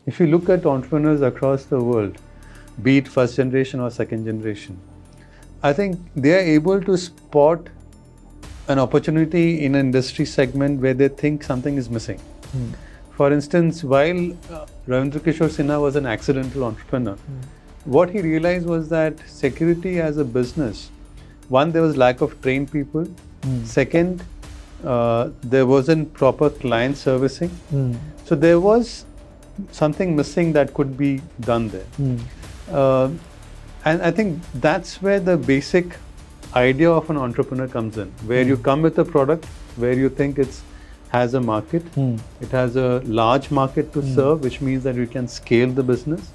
if you look at entrepreneurs across the world, be it first generation or second generation, I think they are able to spot an opportunity in an industry segment where they think something is missing. For instance, while Ravindra Kishore Sinha was an accidental entrepreneur, what he realized was that security as a business, one, there was lack of trained people. Second, there wasn't proper client servicing. So there was something missing that could be done there. And I think that's where the basic idea of an entrepreneur comes in, where you come with a product where you think it has a market, it has a large market to serve, which means that you can scale the business,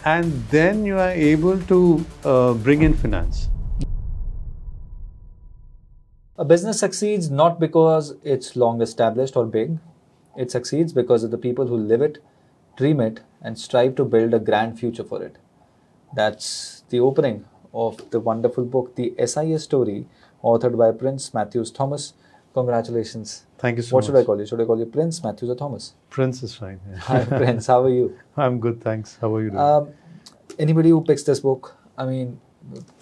and then you are able to bring in finance. A business succeeds not because it's long established or big. It succeeds because of the people who live it, dream it, and strive to build a grand future for it. That's the opening of the wonderful book, The SIS Story, authored by Prince Mathews Thomas. Congratulations. Thank you so much. What should I call you? Should I call you Prince Mathews or Thomas? Prince is fine. Yeah. Hi, Prince. How are you? I'm good, thanks. How are you doing? Anybody who picks this book,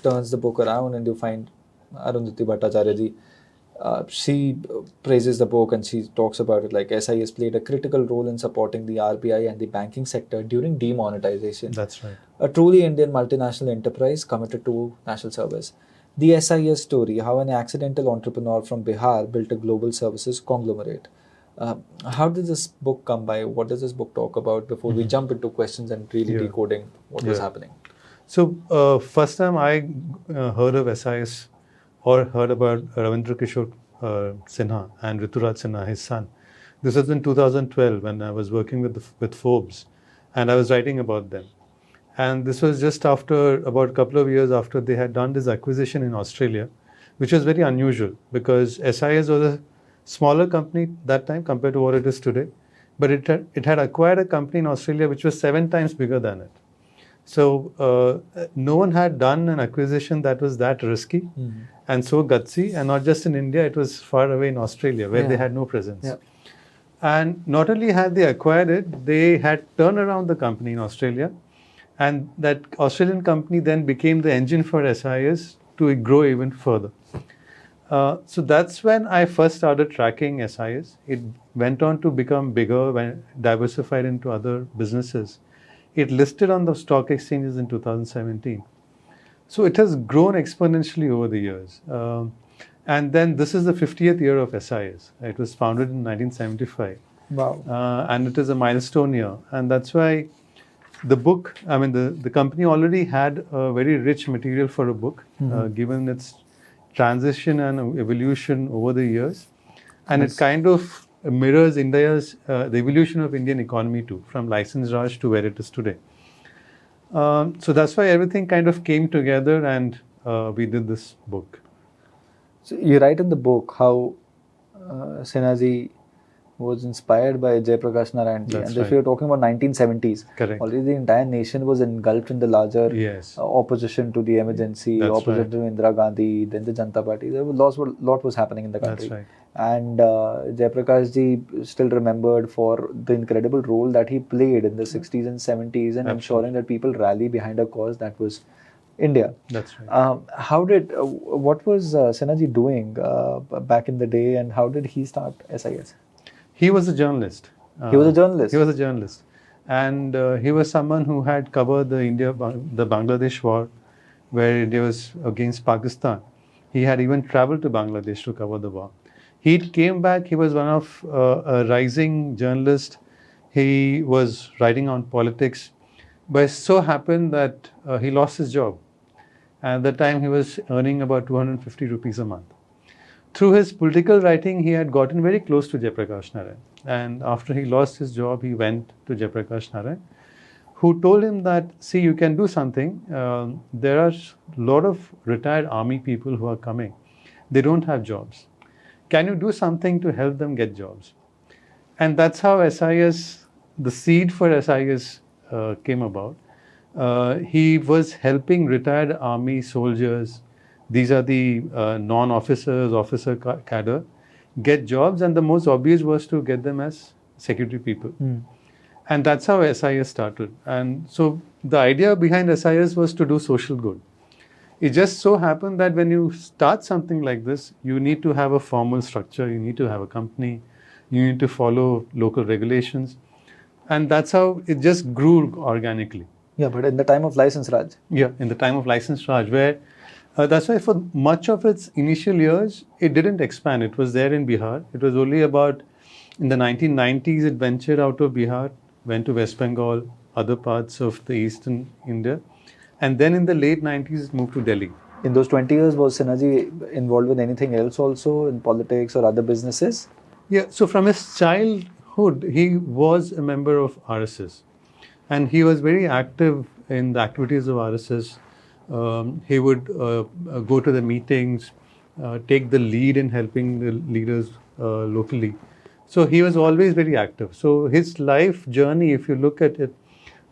turns the book around and you find Arundhati Bhattacharya ji, she praises the book and she talks about it like SIS played a critical role in supporting the RBI and the banking sector during demonetization. That's right. A truly Indian multinational enterprise committed to national service. The SIS story, how an accidental entrepreneur from Bihar built a global services conglomerate. How did this book come by? What does this book talk about before we jump into questions and really decoding what was happening? So, first time I heard of SIS or heard about Ravindra Kishore Sinha and Rituraj Sinha, his son. This was in 2012 when I was working with Forbes and I was writing about them. And this was just after, about a couple of years after they had done this acquisition in Australia, which was very unusual because SIS was a smaller company that time compared to what it is today. But it had acquired a company in Australia which was 7 times bigger than it. So no one had done an acquisition that was that risky and so gutsy, and not just in India, it was far away in Australia where they had no presence. And not only had they acquired it, they had turned around the company in Australia, and that Australian company then became the engine for SIS to grow even further. So that's when I first started tracking SIS. It went on to become bigger, when diversified into other businesses. It listed on the stock exchanges in 2017. So it has grown exponentially over the years. And then this is the 50th year of SIS. It was founded in 1975. Wow. And it is a milestone year. And that's why the book, the company already had a very rich material for a book, given its transition and evolution over the years. And it kind of mirrors India's, the evolution of Indian economy too, from license Raj to where it is today. So that's why everything kind of came together and we did this book. So you write in the book how Sinha was inspired by Jayaprakash Narayan ji. And if you're talking about 1970s, correct, already the entire nation was engulfed in the larger opposition to the emergency, opposition to Indira Gandhi, then the Janata Party. There was a lot was happening in the country. That's right. And Jayaprakash ji still remembered for the incredible role that he played in the 60s and 70s and ensuring that people rally behind a cause that was India. That's right. What was Sinha doing back in the day, and how did he start SIS? He was a journalist. He was a journalist? He was a journalist. And he was someone who had covered the Bangladesh war, where India was against Pakistan. He had even traveled to Bangladesh to cover the war. He came back, he was one of a rising journalist. He was writing on politics. But it so happened that he lost his job. At that time, he was earning about 250 rupees a month. Through his political writing, he had gotten very close to Jayaprakash Narayan. And after he lost his job, he went to Jayaprakash Narayan, who told him that, see, you can do something. There are a lot of retired army people who are coming. They don't have jobs. Can you do something to help them get jobs? And that's how SIS, the seed for SIS came about. He was helping retired army soldiers. These are the non-officers, officer cadre, get jobs, and the most obvious was to get them as security people. And that's how SIS started. And so the idea behind SIS was to do social good. It just so happened that when you start something like this, you need to have a formal structure, you need to have a company, you need to follow local regulations. And that's how it just grew organically. Yeah, but in the time of license Raj. Yeah, in the time of license Raj, where that's why for much of its initial years, it didn't expand. It was there in Bihar. It was only about in the 1990s, it ventured out of Bihar, went to West Bengal, other parts of the eastern India. And then in the late 90s, it moved to Delhi. In those 20 years, was Sinha involved with anything else also in politics or other businesses? Yeah, so from his childhood, he was a member of RSS. And he was very active in the activities of RSS. He would go to the meetings, take the lead in helping the leaders locally. So he was always very active. So his life journey, if you look at it,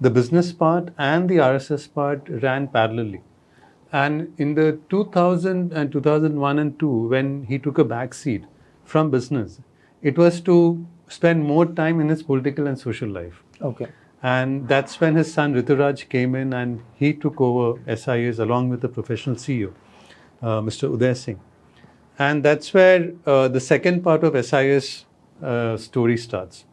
the business part and the RSS part ran parallelly. And in the 2000 and 2001 and 2, when he took a back seat from business, it was to spend more time in his political and social life. Okay. And that's when his son Rituraj came in and he took over SIS along with the professional CEO, Mr. Uday Singh. And that's where the second part of SIS story starts.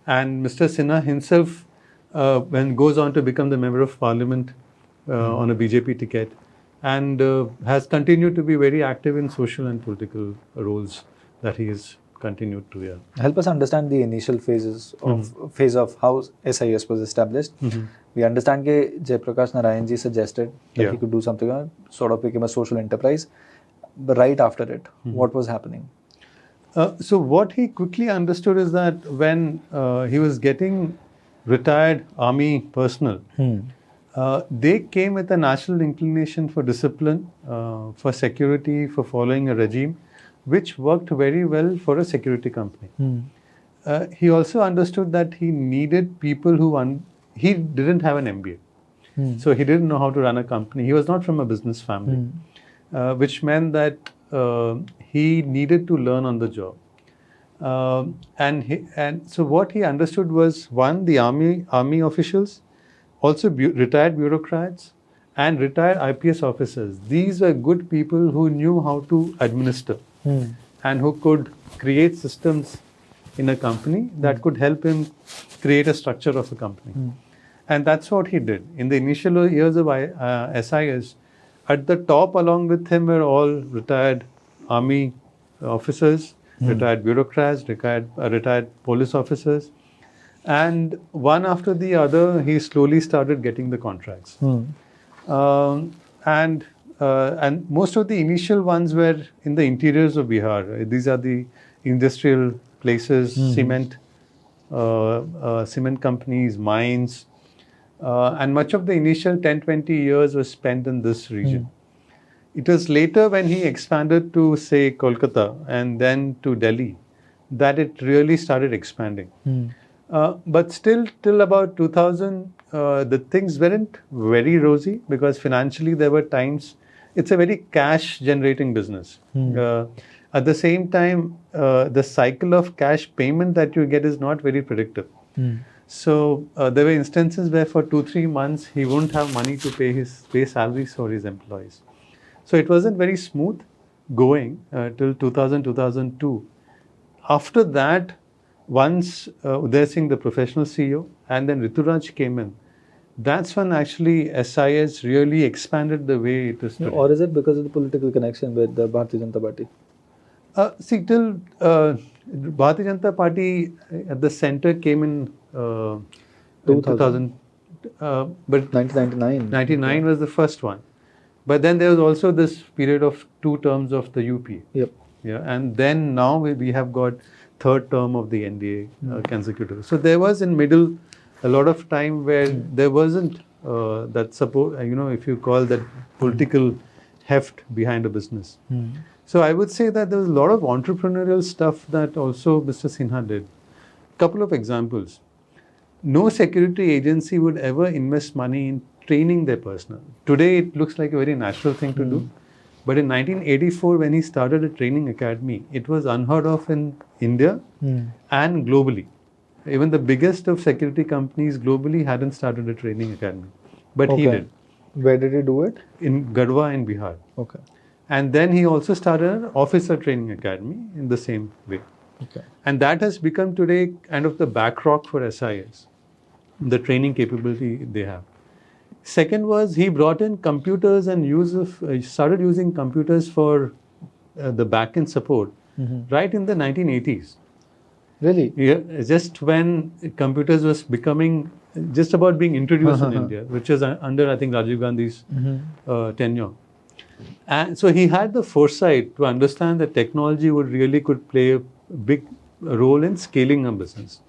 And Mr. Sinha himself when goes on to become the member of parliament on a BJP ticket and has continued to be very active in social and political roles that he has continued to. Yeah. Help us understand the initial phase of how SIS was established. We understand that Jayaprakash Narayan ji suggested that he could do something, sort of became a social enterprise. But right after it, what was happening? So what he quickly understood is that when he was getting retired army personnel, they came with a natural inclination for discipline, for security, for following a regime, which worked very well for a security company. He also understood that he needed people who he didn't have an MBA. So he didn't know how to run a company. He was not from a business family, which meant that he needed to learn on the job. And so what he understood was, one, the army officials, also retired bureaucrats and retired IPS officers. These were good people who knew how to administer and who could create systems in a company that could help him create a structure of a company. And that's what he did. In the initial years of SIS, at the top along with him were all retired army officers, retired bureaucrats, retired police officers. And one after the other, he slowly started getting the contracts. And most of the initial ones were in the interiors of Bihar. These are the industrial places, cement companies, mines. And much of the initial 10-20 years was spent in this region. It was later when he expanded to, say, Kolkata and then to Delhi, that it really started expanding. But still, till about 2000, the things weren't very rosy because financially there were times, it's a very cash-generating business. At the same time, the cycle of cash payment that you get is not very predictable. So there were instances where for 2-3 months, he wouldn't have money to pay salaries for his employees. So it wasn't very smooth going till 2000-2002. After that, once Uday Singh, the professional CEO, and then Rituraj came in, that's when actually SIS really expanded the way it is today. Or is it because of the political connection with the Bharatiya Janata Party? See, till Bharatiya Janata Party at the center came in 2000. But 1999. 99 was the first one. But then there was also this period of 2 terms of the UP. Yep. Yeah, and then now we have got 3rd term of the NDA consecutive. So there was in middle a lot of time where there wasn't that support, if you call that political heft behind a business. So I would say that there was a lot of entrepreneurial stuff that also Mr. Sinha did. Couple of examples. No security agency would ever invest money in training their personnel. Today it looks like a very natural thing to do. But in 1984, when he started a training academy, it was unheard of in India and globally. Even the biggest of security companies globally hadn't started a training academy. But he did. Where did he do it? In Garhwa in Bihar. Okay. And then he also started an officer training academy in the same way. Okay. And that has become today kind of the backrock for SIS, the training capability they have. Second was he brought in computers and started using computers for the back-end support right in the 1980s. Really? Yeah, just when computers was becoming just about being introduced in India, which was under, I think, Rajiv Gandhi's tenure. And so he had the foresight to understand that technology could play a big role in scaling a business.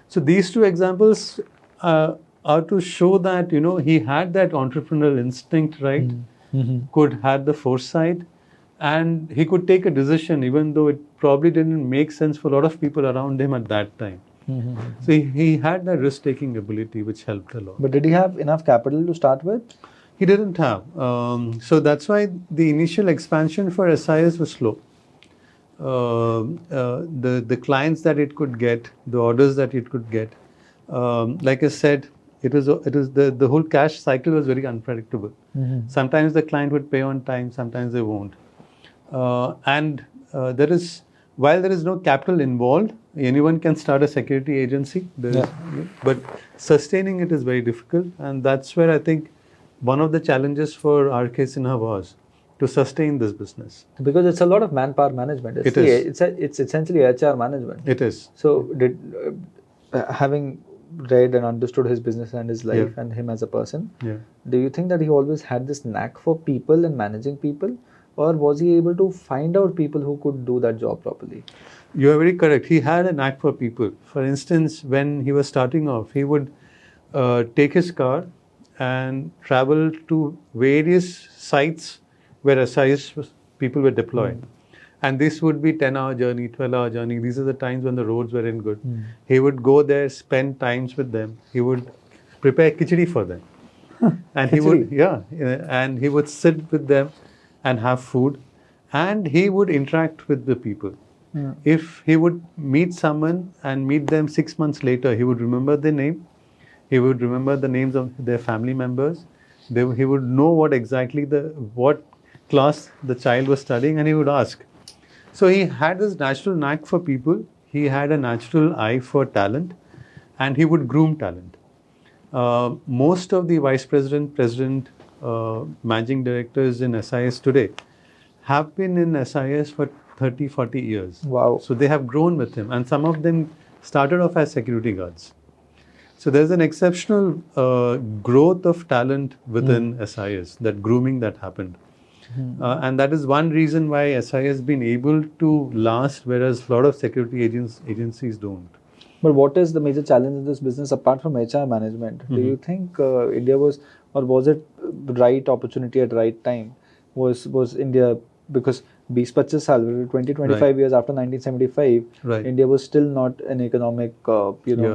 So these two examples are to show that, he had that entrepreneurial instinct, right? Had the foresight, and he could take a decision even though it probably didn't make sense for a lot of people around him at that time. So he had that risk-taking ability, which helped a lot. But did he have enough capital to start with? He didn't have. So that's why the initial expansion for SIS was slow. The clients that it could get, the orders that it could get, like I said, it was the whole cash cycle was very unpredictable. Sometimes the client would pay on time, sometimes they won't. While there is no capital involved, anyone can start a security agency. But sustaining it is very difficult, and that's where I think one of the challenges for R.K. Sinha was to sustain this business. Because it's a lot of manpower management. It's essentially HR management. It is. So having read and understood his business and his life and him as a person, do you think that he always had this knack for people and managing people? Or was he able to find out people who could do that job properly? You are very correct. He had a knack for people. For instance, when he was starting off, he would take his car and travel to various sites where SIS people were deployed. And this would be 10-hour journey, 12-hour journey. These are the times when the roads were in good. He would go there, spend times with them. He would prepare khichdi for them. And he would sit with them and have food, and he would interact with the people. If he would meet someone and meet them 6 months later, he would remember their name, he would remember the names of their family members, he would know what class the child was studying, and he would ask. So he had this natural knack for people, he had a natural eye for talent, and he would groom talent. Most of the vice president, managing directors in SIS today have been in SIS for 30, 40 years. Wow. So they have grown with him, and some of them started off as security guards. So there's an exceptional growth of talent within SIS, that grooming that happened. And that is one reason why SIS has been able to last, whereas a lot of security agencies don't. But what is the major challenge in this business apart from HR management? Do you think India was it right opportunity at right time? Was India, because 20-25 saal, 20-25 years after 1975, India was still not an economic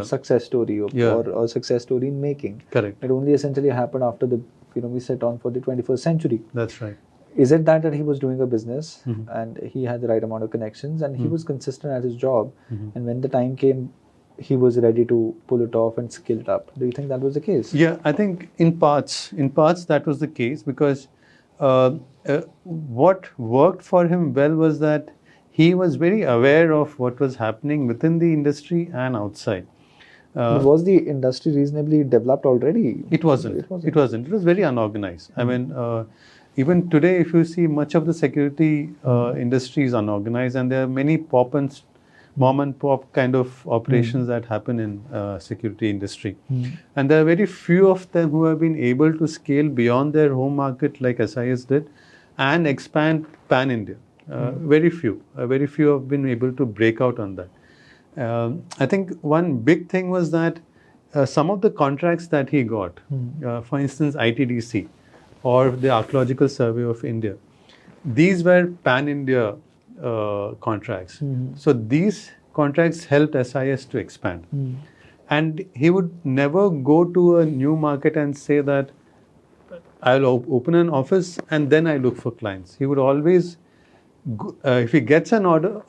success story or success story in making. Correct. It only essentially happened after we set on for the 21st century. That's right. Is it that he was doing a business and he had the right amount of connections and he was consistent at his job, and when the time came, he was ready to pull it off and skill it up? Do you think that was the case? Yeah, I think in parts that was the case, because what worked for him well was that he was very aware of what was happening within the industry and outside. Was the industry reasonably developed already? It wasn't. It was very unorganized. I mean, even today, if you see, much of the security industry is unorganized, and there are many mom and pop kind of operations that happen in security industry. And there are very few of them who have been able to scale beyond their home market like SIS did and expand pan-India. Very few have been able to break out on that. I think one big thing was that some of the contracts that he got, for instance, ITDC or the Archaeological Survey of India, these were pan-India contracts. So these contracts helped SIS to expand. And he would never go to a new market and say that I'll open an office and then I look for clients. He would always, if he gets an order,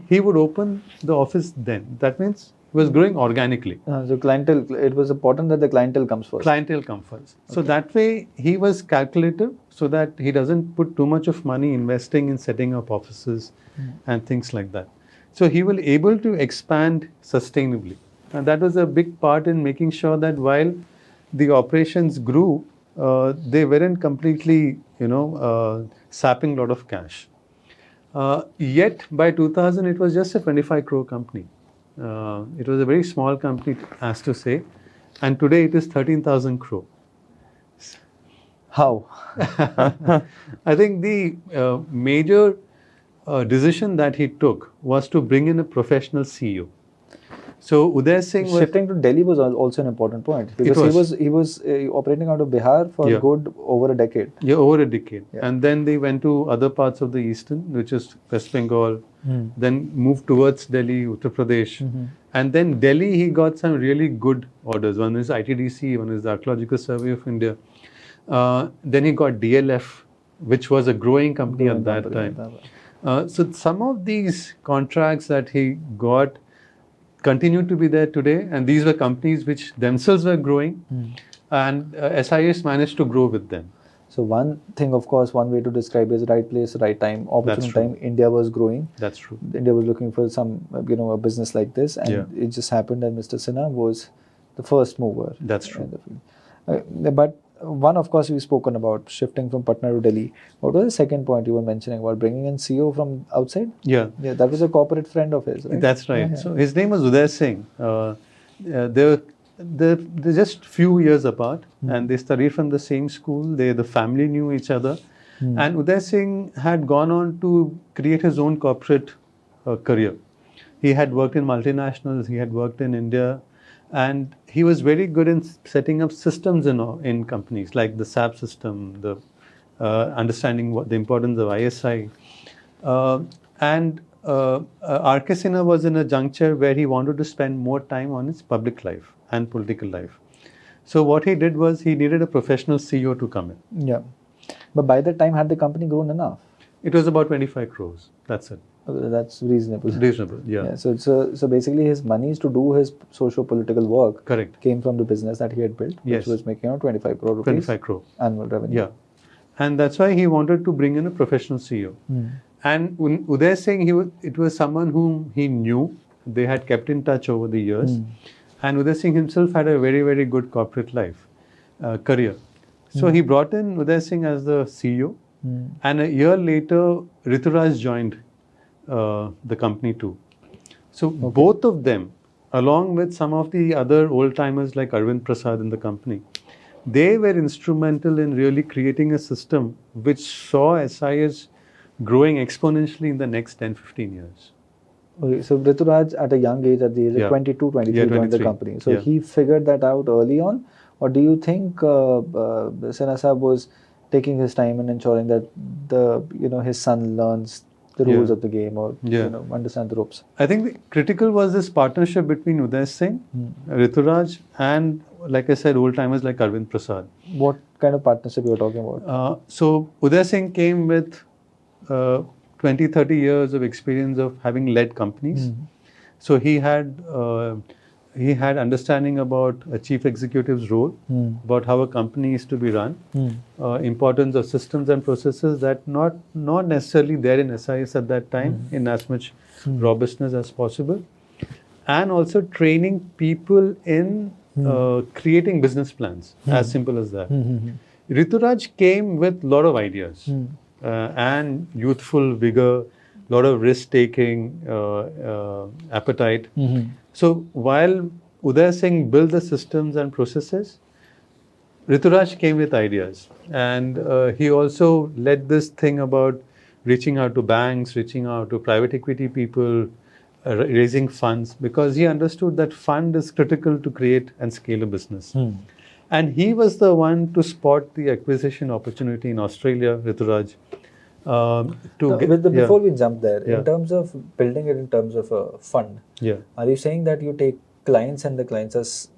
he would open the office then. That means was growing organically. So clientele, it was important that the clientele comes first. Clientele comes first. So that way he was calculative, so that he doesn't put too much of money investing in setting up offices and things like that. So he was able to expand sustainably. And that was a big part in making sure that while the operations grew, they weren't completely, sapping a lot of cash. Yet by 2000, it was just a 25 crore company. It was a very small company, as to say, and today it is 13,000 crore. How? I think the major decision that he took was to bring in a professional CEO. So Uday Singh was Shifting to Delhi was also an important point, because he was operating out of Bihar for good over a decade. Yeah, over a decade. Yeah. And then they went to other parts of the eastern, which is West Bengal, then moved towards Delhi, Uttar Pradesh. And then Delhi, he got some really good orders. One is ITDC, one is the Archaeological Survey of India. Then he got DLF, which was a growing company at that time. So some of these contracts that he got continue to be there today, and these were companies which themselves were growing, and SIS managed to grow with them. So one thing, of course, one way to describe is right place, right time, opportune time. India was growing. That's true. India was looking for some, a business like this, and it just happened that Mr. Sinha was the first mover. That's true. But one, of course, we've spoken about shifting from Patna to Delhi. What was the second point you were mentioning about bringing in CEO from outside? Yeah, that was a corporate friend of his, right? That's right. So his name was Uday Singh. They're just few years apart, and they studied from the same school. The family knew each other, and Uday Singh had gone on to create his own corporate career. He had worked in multinationals. He had worked in India. And he was very good in setting up systems in companies, like the SAP system, the understanding the importance of ISI. And R.K. Sinha was in a juncture where he wanted to spend more time on his public life and political life. So what he did was he needed a professional CEO to come in. Yeah. But by that time, had the company grown enough? It was about 25 crores. That's it. That's reasonable. Reasonable, yeah. So basically, his monies to do his socio-political work came from the business that he had built, which was making out 25 crore rupees 25 crore annual revenue. Yeah. And that's why he wanted to bring in a professional CEO. And Uday Singh, it was someone whom he knew. They had kept in touch over the years. And Uday Singh himself had a very, very good corporate life, career. So he brought in Uday Singh as the CEO. And a year later, Rituraj joined the company too. So both of them, along with some of the other old-timers like Arvind Prasad in the company, they were instrumental in really creating a system which saw SIS growing exponentially in the next 10-15 years. Okay, so Rituraj at a young age, at the age of 22, 23, joined the company. So he figured that out early on, or do you think Sinha Sahab was taking his time and ensuring that his son learns the rules of the game, or understand the ropes? I think the critical was this partnership between Uday Singh, Rituraj, and, like I said, old-timers like Arvind Prasad. What kind of partnership you were talking about? So Uday Singh came with 20-30 years of experience of having led companies. So he had understanding about a chief executive's role, about how a company is to be run, importance of systems and processes that not necessarily there in SIS at that time, in as much robustness as possible, and also training people in creating business plans, as simple as that. Rituraj came with a lot of ideas and youthful vigor, a lot of risk-taking appetite. So while Uday Singh built the systems and processes, Rituraj came with ideas. And he also led this thing about reaching out to banks, reaching out to private equity people, raising funds, because he understood that fund is critical to create and scale a business. And he was the one to spot the acquisition opportunity in Australia, Rituraj. Before we jump there, in terms of building it in terms of a fund, are you saying that you take clients and the clients as,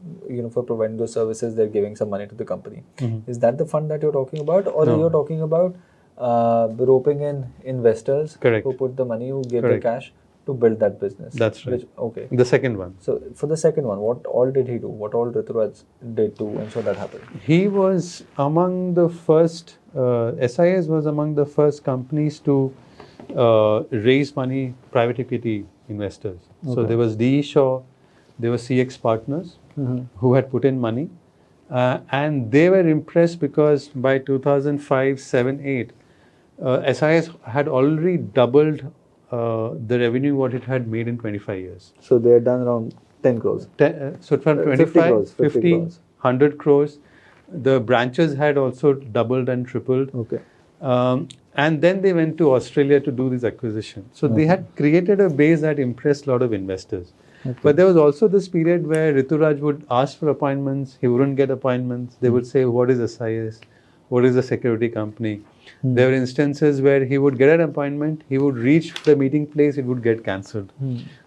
for providing those services, they're giving some money to the company? Is that the fund that you're talking about? Or you're talking about roping in investors who put the money, who give the cash, to build that business. That's right. Okay. The second one. So for the second one, what all did he do? What all Rituraj did to ensure that happened? He was among the first, SIS was among the first companies to raise money, private equity investors. So Okay. there was DE Shaw, there was CX Partners who had put in money. And they were impressed because by 2005, 7, 8, SIS had already doubled the revenue what it had made in 25 years. So they had done around 10 crores. So from 50 25, crores, 50 50, crores. 100 crores. The branches had also doubled and tripled. Okay. And then they went to Australia to do this acquisition. So they had created a base that impressed a lot of investors. Okay. But there was also this period where Rituraj would ask for appointments. He wouldn't get appointments. They would say, what is SIS? What is a security company? There were instances where he would get an appointment. He would reach the meeting place. It would get cancelled.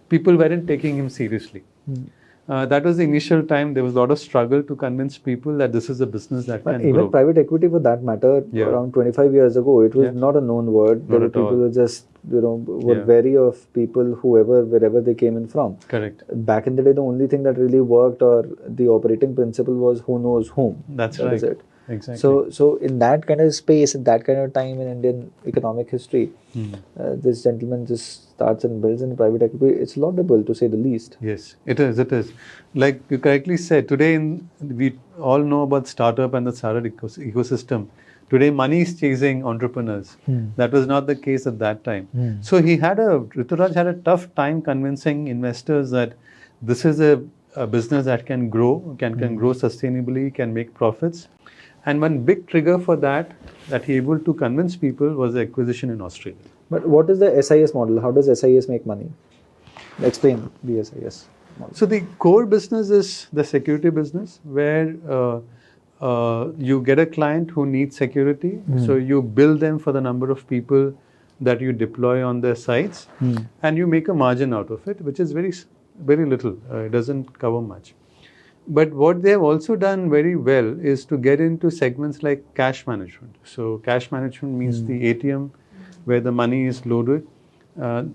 People weren't taking him seriously. That was the initial time. There was a lot of struggle to convince people that this is a business that can Even grow. private equity, for that matter, Yeah. around 25 years ago, it was Yeah. not a known word. There Not were at people all. who just, were Yeah. wary of people, wherever they came in from. Correct. Back in the day, the only thing that really worked, or the operating principle, was who knows whom. That's That right. is it. Exactly. So in that kind of space, in that kind of time in Indian economic history, this gentleman just starts and builds in private equity. It's laudable, to say the least. Yes, it is. It is. Like you correctly said, today we all know about startup and the startup ecosystem. Today, money is chasing entrepreneurs. That was not the case at that time. So Rituraj had a tough time convincing investors that this is a business that can grow, can grow sustainably, can make profits. And one big trigger for that he able to convince people was the acquisition in Australia. But what is the SIS model? How does SIS make money? Explain the SIS model. So the core business is the security business, where you get a client who needs security. So you bill them for the number of people that you deploy on their sites, and you make a margin out of it, which is very, very little. It doesn't cover much. But what they have also done very well is to get into segments like cash management. So cash management means the ATM where the money is loaded. Then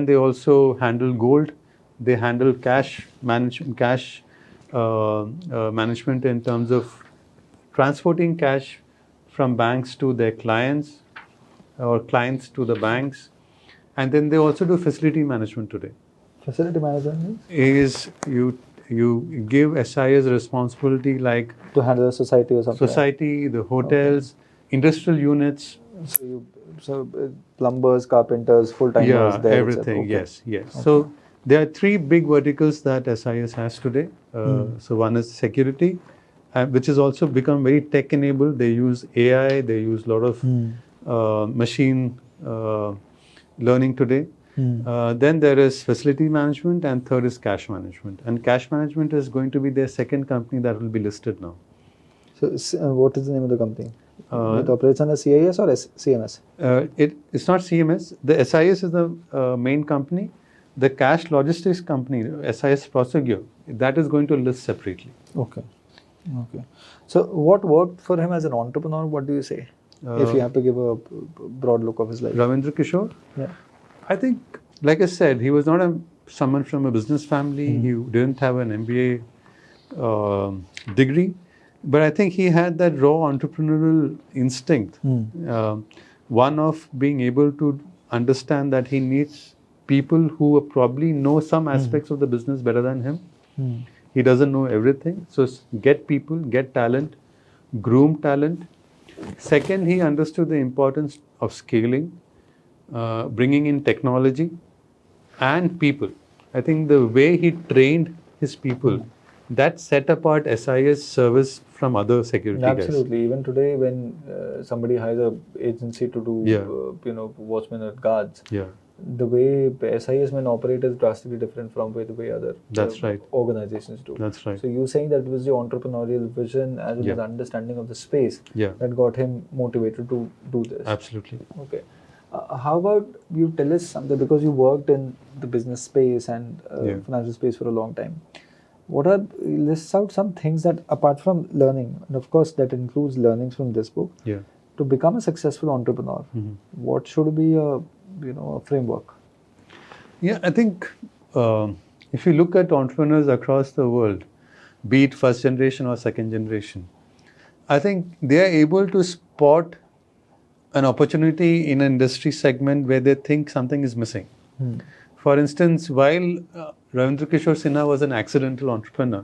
they also handle gold. They handle cash management in terms of transporting cash from banks to their clients or clients to the banks. And then they also do facility management today. Facility management means? Is you give SIS responsibility like To handle a society or something. society, the hotels, industrial units. So plumbers, carpenters, full-timers, there, everything. etc. Okay. Yes. So there are three big verticals that SIS has today. So one is security, which has also become very tech-enabled. They use AI. They use a lot of machine learning today. Then there is facility management, and third is cash management. And cash management is going to be their second company that will be listed now. So what is the name of the company? It operates under CIS or CMS? It's not CMS. The SIS is the main company. The cash logistics company, SIS Prosegur, that is going to list separately. Okay. So what worked for him as an entrepreneur? What do you say? If you have to give a broad look of his life. Ravindra Kishore? Yeah. I think, like I said, he was not someone from a business family. He didn't have an MBA degree. But I think he had that raw entrepreneurial instinct. One of being able to understand that he needs people who probably know some aspects of the business better than him. He doesn't know everything. So get people, get talent, groom talent. Second, he understood the importance of scaling, bringing in technology and people. I think the way he trained his people, that set apart SIS service from other security guys. Absolutely. Even today, when somebody hires an agency to do, watchmen or guards, the way SIS men operate is drastically different from the way other organizations do. That's right. So you're saying that it was the entrepreneurial vision as well as understanding of the space that got him motivated to do this. Absolutely. Okay. How about you tell us something, because you worked in the business space and financial space for a long time. List out some things that, apart from learning, and of course that includes learnings from this book, to become a successful entrepreneur, what should be a framework? Yeah, I think if you look at entrepreneurs across the world, be it first generation or second generation, I think they are able to spot an opportunity in an industry segment where they think something is missing. For instance, while Ravindra Kishore Sinha was an accidental entrepreneur,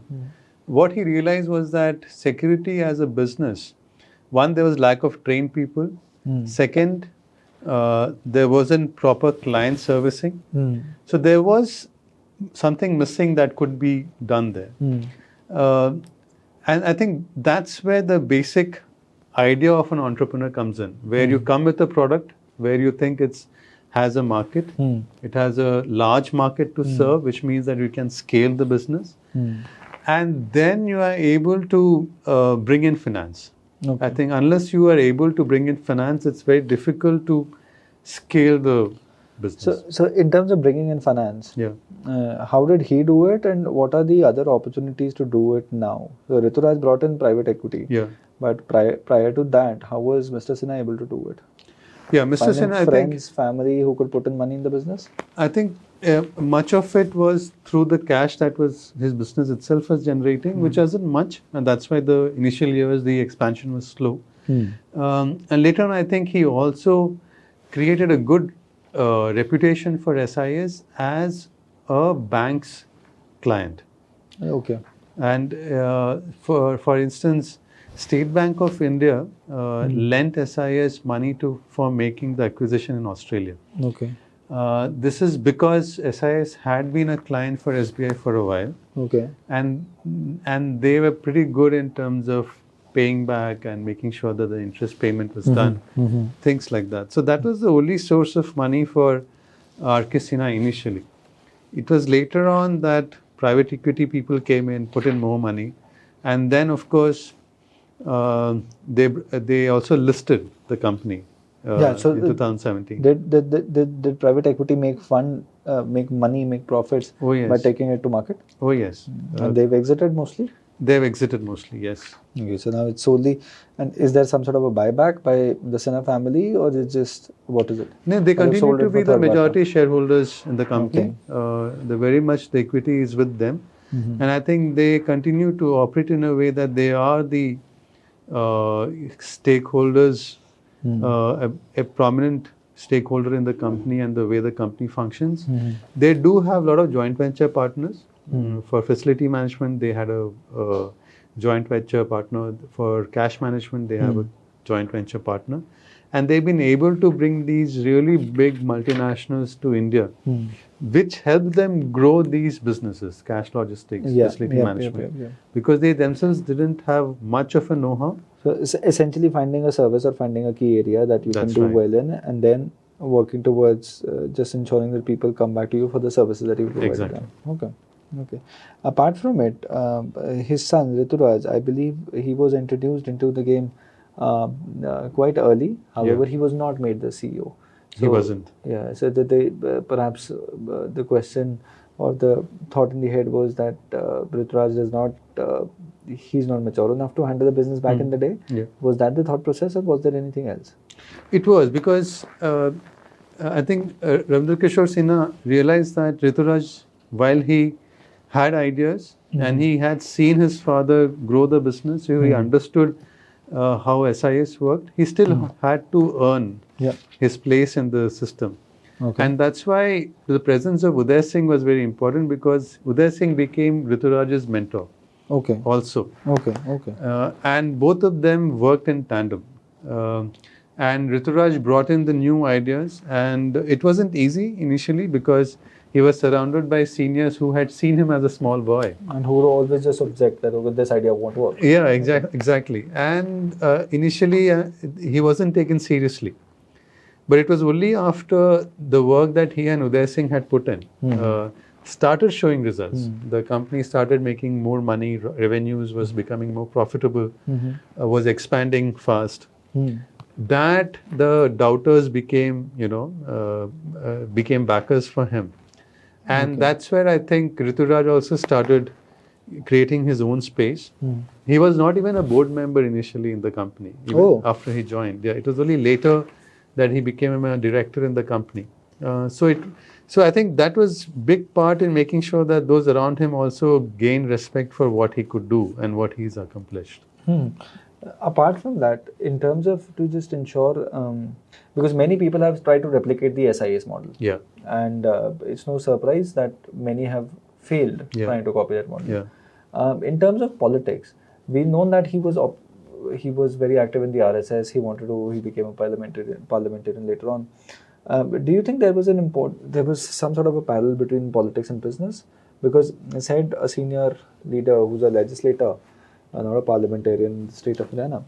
what he realized was that security as a business, one, there was lack of trained people. Second, there wasn't proper client servicing. So there was something missing that could be done there. And I think that's where the basic idea of an entrepreneur comes in, where you come with a product, where you think it's has a market, it has a large market to serve, which means that you can scale the business, and then you are able to bring in finance. I think unless you are able to bring in finance, it's very difficult to scale the business. So in terms of bringing in finance, how did he do it, and what are the other opportunities to do it now? So Rituraj brought in private equity. But prior to that, how was Mr. Sinha able to do it? Mr. Sinha, I think friends, family who could put in money in the business? I think much of it was through the cash that was his business itself was generating, which wasn't much, and that's why the initial years the expansion was slow. And later on, I think he also created a good reputation for SIS as a bank's client. And for instance, State Bank of India lent SIS money for making the acquisition in Australia. This is because SIS had been a client for SBI for a while. And they were pretty good in terms of paying back and making sure that the interest payment was done, things like that. So that was the only source of money for R.K. Sinha initially. It was later on that private equity people came in, put in more money, and then of course they also listed the company in 2017. Did private equity make money, make profits by taking it to market? Oh yes. And they've exited mostly? They've exited mostly, yes. Okay, so now it's solely, and is there some sort of a buyback by the Sinha family, or is it just, what is it? No, they continue to be the majority shareholders in the company. Very much the equity is with them. And I think they continue to operate in a way that they are the stakeholders, a prominent stakeholder in the company and the way the company functions. They do have a lot of joint venture partners. For facility management, they had a joint venture partner. For cash management, they have a joint venture partner. And they've been able to bring these really big multinationals to India, which help them grow these businesses, cash logistics, facility management, because they themselves didn't have much of a know-how. So essentially finding a service or finding a key area that you can do well in, and then working towards just ensuring that people come back to you for the services that you provide them. Okay. Apart from it, his son Rituraj, I believe he was introduced into the game quite early. However, he was not made the CEO. So, he wasn't. So that perhaps the question or the thought in the head was that Rituraj does not, he's not mature enough to handle the business back in the day. Was that the thought process, or was there anything else? It was because I think Ravindra Kishore Sinha realized that Rituraj, while he had ideas and he had seen his father grow the business, so he understood how SIS worked, he still had to earn his place in the system. And that's why the presence of Uday Singh was very important, because Uday Singh became Rituraj's mentor also. And both of them worked in tandem. And Rituraj brought in the new ideas, and it wasn't easy initially because he was surrounded by seniors who had seen him as a small boy. And who were always just object that this idea won't work. Yeah, exactly. And initially he wasn't taken seriously. But it was only after the work that he and Uday Singh had put in started showing results. The company started making more money, revenues was becoming more profitable, was expanding fast. That the doubters became, became backers for him. And that's where I think Rituraj also started creating his own space. He was not even a board member initially in the company, even after he joined. It was only later that he became a director in the company. So So I think that was big part in making sure that those around him also gained respect for what he could do and what he's accomplished. Apart from that, in terms of to just ensure, because many people have tried to replicate the SIS model, Yeah. and it's no surprise that many have failed trying to copy that model. Yeah. In terms of politics, we've known that he was very active in the RSS. He became a parliamentarian later on. Do you think there was some sort of a parallel between politics and business? Because I said a senior leader who's a legislator, not a parliamentarian in the state of Haryana,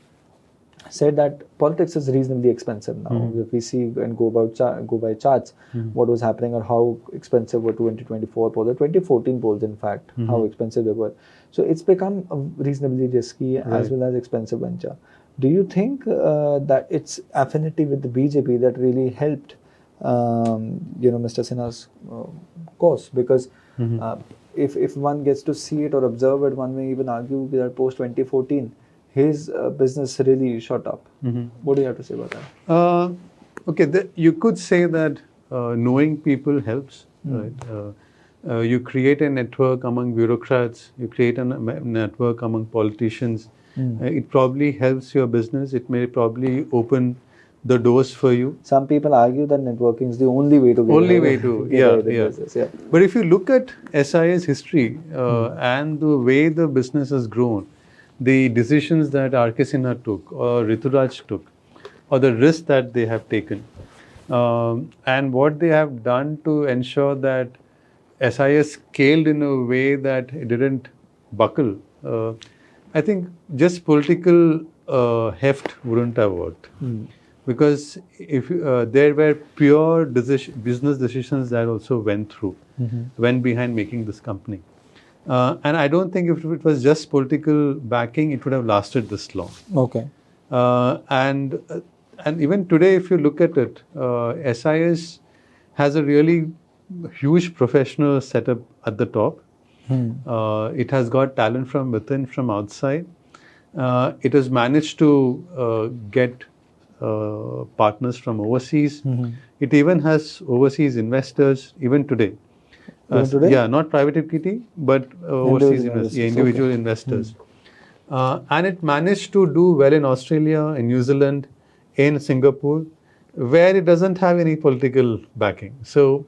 said that politics is reasonably expensive now. If we see and go by charts, what was happening or how expensive were 2024 polls, the 2014 polls, in fact, how expensive they were. So it's become a reasonably risky as well as expensive venture. Do you think that its affinity with the BJP that really helped, Mr. Sinha's cause? Because if one gets to see it or observe it, one may even argue that post 2014, his business really shot up. What do you have to say about that? Okay, you could say that knowing people helps. Right? You create a network among bureaucrats. You create a network among politicians. It probably helps your business. It may probably open the doors for you. Some people argue that networking is the only way to get business. Yeah. But if you look at SIS history and the way the business has grown, the decisions that R.K. Sinha took or Rituraj took, or the risks that they have taken, and what they have done to ensure that SIS scaled in a way that it didn't buckle, I think just political heft wouldn't have worked. Because if there were pure business decisions that also went behind making this company. And I don't think if it was just political backing, it would have lasted this long. Okay. And even today, if you look at it, SIS has a really huge professional setup at the top. It has got talent from within, from outside. It has managed to get partners from overseas. It even has overseas investors even today. Yeah, not private equity, but overseas individual investors. And it managed to do well in Australia, in New Zealand, in Singapore, where it doesn't have any political backing. So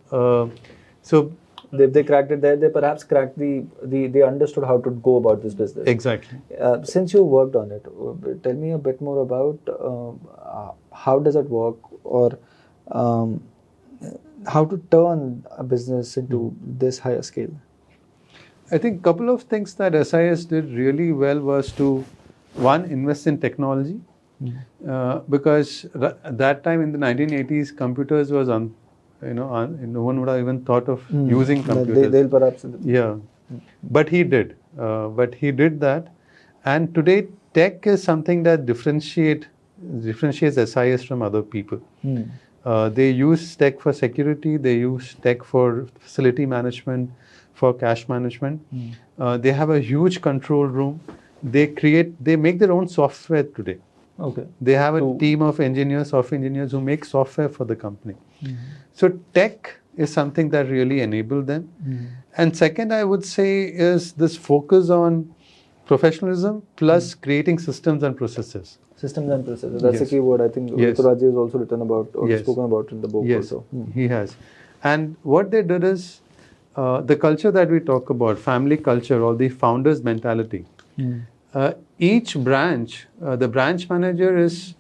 they cracked it there. They perhaps cracked they understood how to go about this business. Exactly. Since you worked on it, tell me a bit more about how does it work, or how to turn a business into this higher scale. I think a couple of things that SIS did really well was to, one, invest in technology, because at that time in the 1980s, computers was no one would have even thought of using computers. They'll perhaps. Yeah, but he did. That, and today tech is something that differentiates SIS from other people. They use tech for security. They use tech for facility management, for cash management. They have a huge control room. They make their own software today. Okay. They have a team of software engineers who make software for the company. So tech is something that really enabled them. And second, I would say, is this focus on professionalism plus creating systems and processes. Systems and processes. That's the key word. I think Rituraj has also written about or spoken about in the book also. He has. And what they did is the culture that we talk about, family culture, or the founder's mentality. Each branch, the branch manager is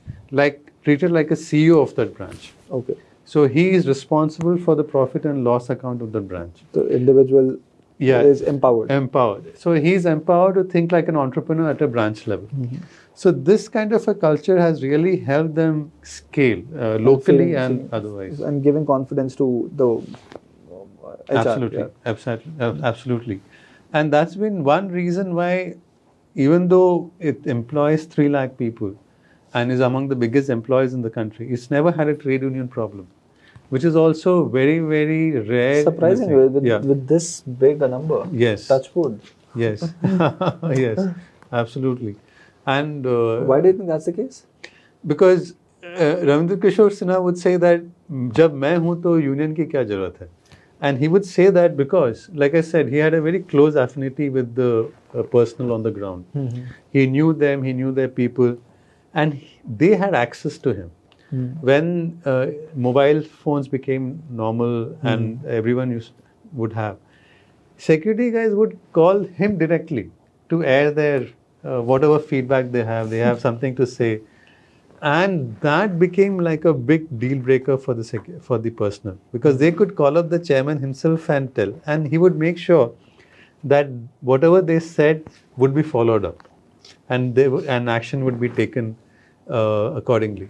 treated like a CEO of that branch. Okay. So he is responsible for the profit and loss account of the branch. The individual is empowered. So he is empowered to think like an entrepreneur at a branch level. So this kind of a culture has really helped them scale locally and otherwise. And giving confidence to the HR. Absolutely. And that's been one reason why, even though it employs 3 lakh people and is among the biggest employees in the country, it's never had a trade union problem, which is also very, very rare. Surprising with this big a number. Yes. Touch wood. Yes. Yes, absolutely. And why do you think that's the case? Because Ravindra Kishore Sinha would say that जब मैं हूँ तो union की क्या जरूरत है? And he would say that because, like I said, he had a very close affinity with the personnel on the ground. He knew them, he knew their people, and they had access to him. When mobile phones became normal and everyone would have, security guys would call him directly to air their whatever feedback they have. They have something to say. And that became like a big deal breaker for the personnel, because they could call up the chairman himself and tell, and he would make sure that whatever they said would be followed up, and and action would be taken accordingly.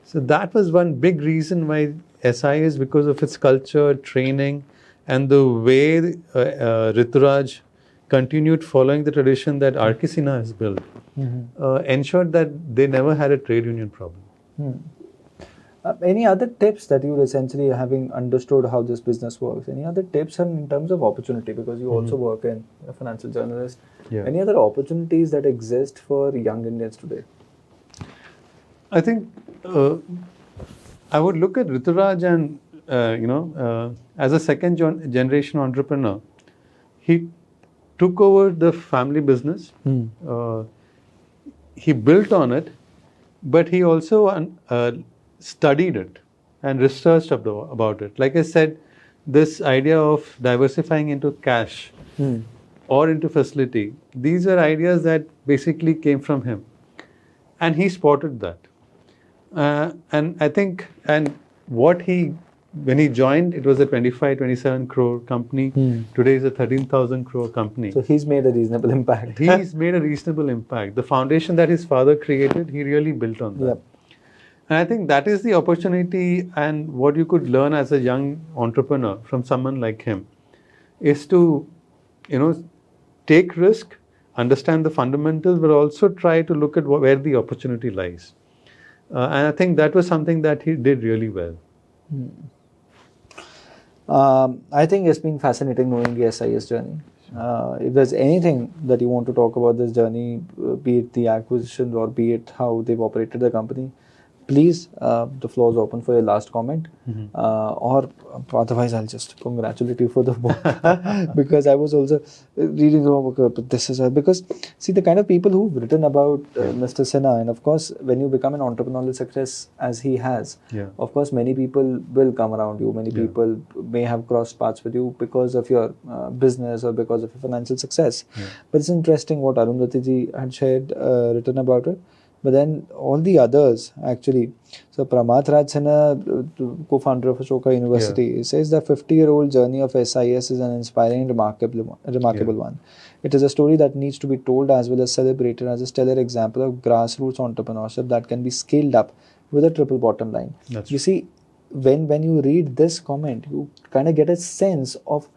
So that was one big reason why SIS, because of its culture, training, and the way Rituraj continued following the tradition that R.K. Sinha has built, ensured that they never had a trade union problem. Any other tips that you essentially, having understood how this business works, any other tips in terms of opportunity, because you also work in a financial journalist, any other opportunities that exist for young Indians today? I think I would look at Rituraj and, as a second generation entrepreneur, he took over the family business. He built on it, but he also studied it and researched about it. Like I said, this idea of diversifying into cash or into facility, these are ideas that basically came from him. And he spotted that. And I think, when he joined, it was a 27 crore company. Today is a 13,000 crore company. So he's made a reasonable impact. He's made a reasonable impact. The foundation that his father created, he really built on that. Yep. And I think that is the opportunity, and what you could learn as a young entrepreneur from someone like him is to, take risk, understand the fundamentals, but also try to look at where the opportunity lies. And I think that was something that he did really well. I think it's been fascinating knowing the SIS journey. If there's anything that you want to talk about this journey, be it the acquisition or be it how they've operated the company, please, the floor is open for your last comment. Or otherwise, I'll just congratulate you for the book. Because I was also reading the book. This is because, see, the kind of people who've written about Mr. Sinha, and of course, when you become an entrepreneurial success as he has, of course, many people will come around you. Many people may have crossed paths with you because of your business or because of your financial success. But it's interesting what Arundhati ji had shared, written about it. But then all the others, actually, so Pramath Raj Sinha, co-founder of Ashoka University, says the 50-year-old journey of SIS is an inspiring and remarkable one. It is a story that needs to be told as well as celebrated as a stellar example of grassroots entrepreneurship that can be scaled up with a triple bottom line. You see, when you read this comment, you kind of get a sense of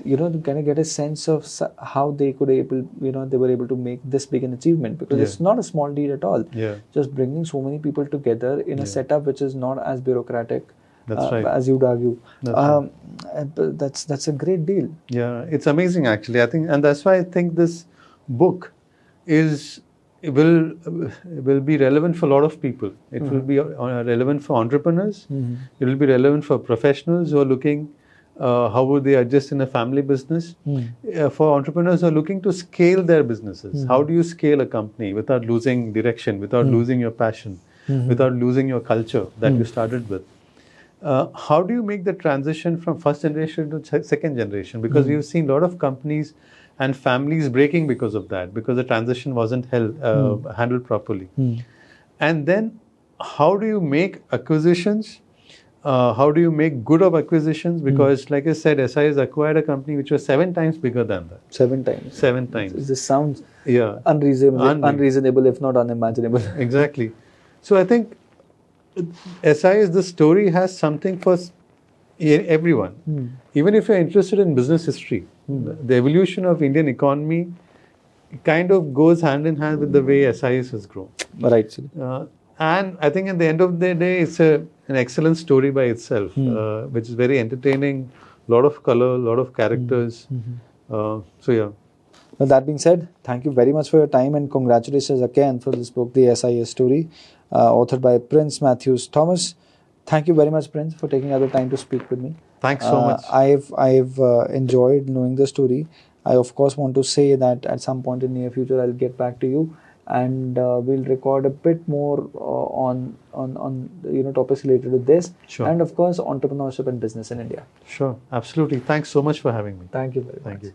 kind of get a sense of how they were able to make this big an achievement, because it's not a small deal at all. Just bringing so many people together in a setup which is not as bureaucratic as you'd argue. That's a great deal. Yeah, it's amazing actually. I think, and that's why I think this book will be relevant for a lot of people. It will be relevant for entrepreneurs. It will be relevant for professionals who are looking how would they adjust in a family business. For entrepreneurs who are looking to scale their businesses, how do you scale a company without losing direction, without losing your passion, without losing your culture that you started with? How do you make the transition from first generation to second generation? Because we've seen a lot of companies and families breaking because of that, because the transition wasn't handled properly. And then how do you make acquisitions? How do you make good of acquisitions? Because like I said, SIS acquired a company which was 7 times bigger than that. 7 times. 7 times. This sounds unreasonable, if not unimaginable. Exactly. So I think SIS, the story has something for everyone. Even if you're interested in business history, the evolution of Indian economy kind of goes hand in hand with the way SIS has grown. Right. And I think at the end of the day, it's an excellent story by itself, which is very entertaining, a lot of color, a lot of characters. So yeah. Well, that being said, thank you very much for your time and congratulations again for this book, The SIS Story, authored by Prince Mathews Thomas. Thank you very much, Prince, for taking other time to speak with me. Thanks so much. I've enjoyed knowing the story. I of course want to say that at some point in near future I'll get back to you, and we'll record a bit more on topics related to this, Sure. and of course entrepreneurship and business in India. Sure, absolutely. Thanks so much for having me. Thank you very much. Thank you.